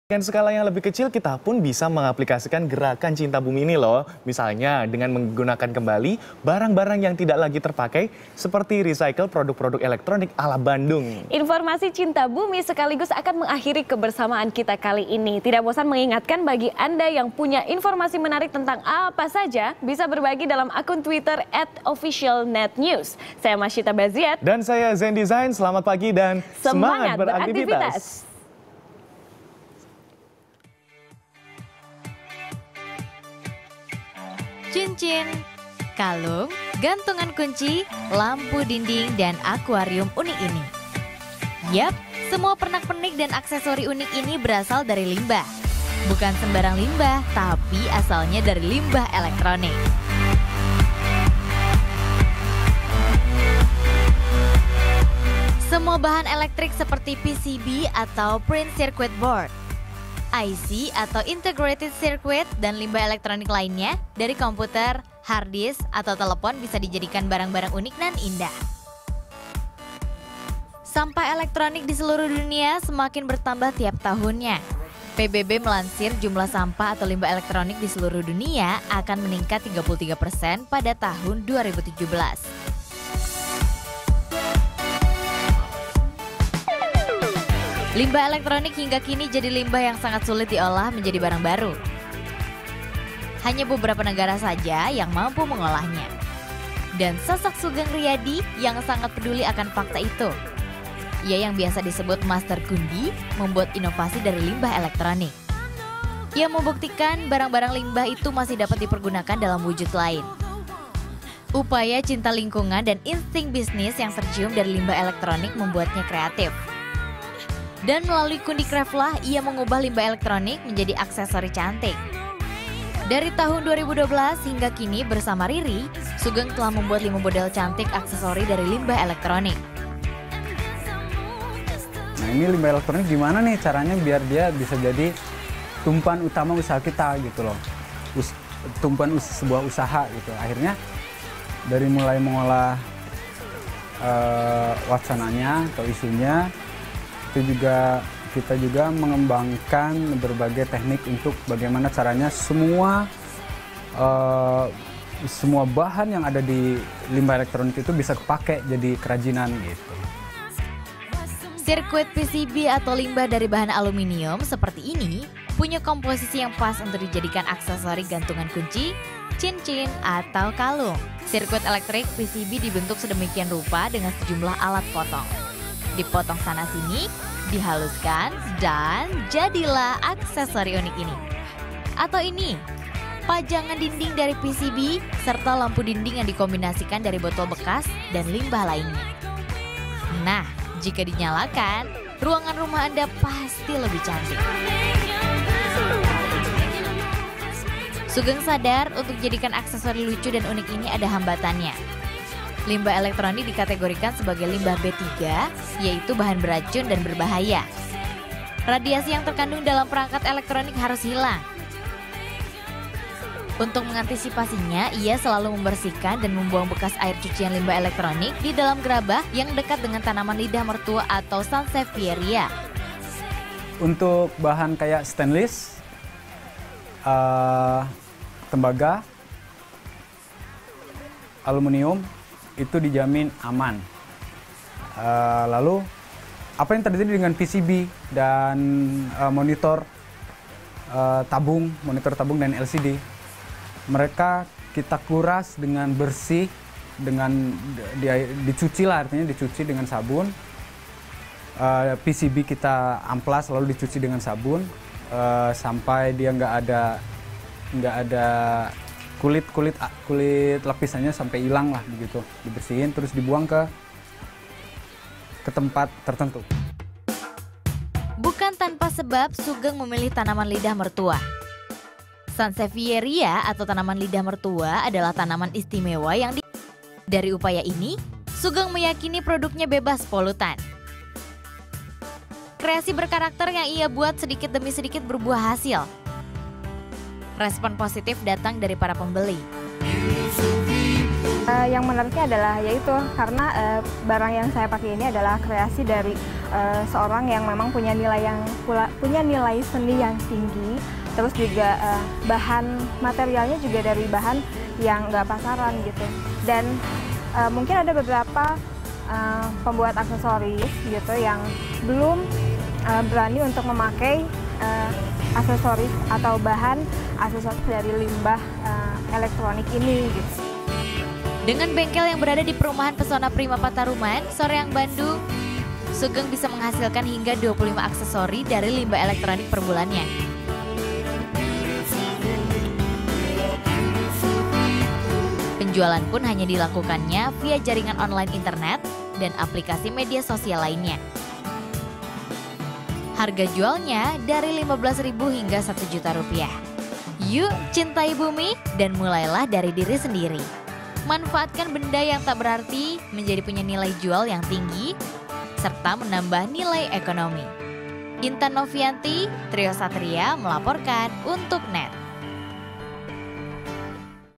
Dengan skala yang lebih kecil, kita pun bisa mengaplikasikan gerakan cinta bumi ini loh. Misalnya dengan menggunakan kembali barang-barang yang tidak lagi terpakai seperti recycle produk-produk elektronik ala Bandung. Informasi cinta bumi sekaligus akan mengakhiri kebersamaan kita kali ini. Tidak bosan mengingatkan bagi Anda yang punya informasi menarik tentang apa saja, bisa berbagi dalam akun Twitter @officialnetnews. Saya Masyita Baziat. Dan saya Zen Design. Selamat pagi dan semangat beraktivitas. Cincin, kalung, gantungan kunci, lampu dinding, dan akuarium unik ini. Yap, semua pernak-pernik dan aksesori unik ini berasal dari limbah. Bukan sembarang limbah, tapi asalnya dari limbah elektronik. Semua bahan elektrik seperti PCB atau print circuit board, IC atau integrated circuit, dan limbah elektronik lainnya dari komputer, hard disk, atau telepon bisa dijadikan barang-barang unik dan indah. Sampah elektronik di seluruh dunia semakin bertambah tiap tahunnya. PBB melansir jumlah sampah atau limbah elektronik di seluruh dunia akan meningkat 33% pada tahun 2017. Limbah elektronik hingga kini jadi limbah yang sangat sulit diolah menjadi barang baru. Hanya beberapa negara saja yang mampu mengolahnya. Dan sosok Sugeng Riyadi yang sangat peduli akan fakta itu. Ia yang biasa disebut Master Gundi membuat inovasi dari limbah elektronik. Ia membuktikan barang-barang limbah itu masih dapat dipergunakan dalam wujud lain. Upaya cinta lingkungan dan insting bisnis yang tercium dari limbah elektronik membuatnya kreatif. Dan melalui Kundi Craft lah ia mengubah limbah elektronik menjadi aksesori cantik. Dari tahun 2012 hingga kini bersama Riri, Sugeng telah membuat 5 model cantik aksesori dari limbah elektronik. Nah, ini limbah elektronik gimana nih caranya biar dia bisa jadi tumpuan utama usaha kita gitu loh. Sebuah usaha gitu. Akhirnya dari mulai mengolah wacananya atau isunya, kita juga mengembangkan berbagai teknik untuk bagaimana caranya semua bahan yang ada di limbah elektronik itu bisa kepakai jadi kerajinan gitu. Sirkuit PCB atau limbah dari bahan aluminium seperti ini punya komposisi yang pas untuk dijadikan aksesori gantungan kunci, cincin, atau kalung. Sirkuit elektrik PCB dibentuk sedemikian rupa dengan sejumlah alat potong. Dipotong sana-sini, dihaluskan, dan jadilah aksesori unik ini. Atau ini, pajangan dinding dari PCB, serta lampu dinding yang dikombinasikan dari botol bekas dan limbah lainnya. Nah, jika dinyalakan, ruangan rumah Anda pasti lebih cantik. Sugeng sadar untuk jadikan aksesori lucu dan unik ini ada hambatannya. Limbah elektronik dikategorikan sebagai limbah B3, yaitu bahan beracun dan berbahaya. Radiasi yang terkandung dalam perangkat elektronik harus hilang. Untuk mengantisipasinya, ia selalu membersihkan dan membuang bekas air cucian limbah elektronik di dalam gerabah yang dekat dengan tanaman lidah mertua atau Sansevieria. Untuk bahan kayak stainless, tembaga, aluminium, itu dijamin aman. Lalu apa yang terjadi dengan PCB dan monitor tabung dan LCD, mereka kita kuras dengan bersih, dengan dicuci lah, artinya dicuci dengan sabun. PCB kita amplas lalu dicuci dengan sabun sampai dia nggak ada kulit lapisannya sampai hilang lah begitu, dibersihin terus dibuang ke tempat tertentu. Bukan tanpa sebab Sugeng memilih tanaman lidah mertua. Sansevieria atau tanaman lidah mertua adalah tanaman istimewa yang dari upaya ini, Sugeng meyakini produknya bebas polutan. Kreasi berkarakter yang ia buat sedikit demi sedikit berbuah hasil. Respon positif datang dari para pembeli. Yang menariknya adalah yaitu karena barang yang saya pakai ini adalah kreasi dari seorang yang memang punya nilai seni yang tinggi, terus juga bahan materialnya juga dari bahan yang nggak pasaran gitu. Dan mungkin ada beberapa pembuat aksesoris gitu yang belum berani untuk memakai aksesoris atau bahan aksesoris dari limbah elektronik ini gitu. Dengan bengkel yang berada di perumahan Pesona Prima Pataruman, Soreang, Bandung, Sugeng bisa menghasilkan hingga 25 aksesori dari limbah elektronik per bulannya. Penjualan pun hanya dilakukannya via jaringan online internet dan aplikasi media sosial lainnya. Harga jualnya dari Rp15.000 hingga Rp1.000.000. Yuk cintai bumi dan mulailah dari diri sendiri. Manfaatkan benda yang tak berarti menjadi punya nilai jual yang tinggi, serta menambah nilai ekonomi. Intan Novianti, Trio Satria melaporkan untuk NET.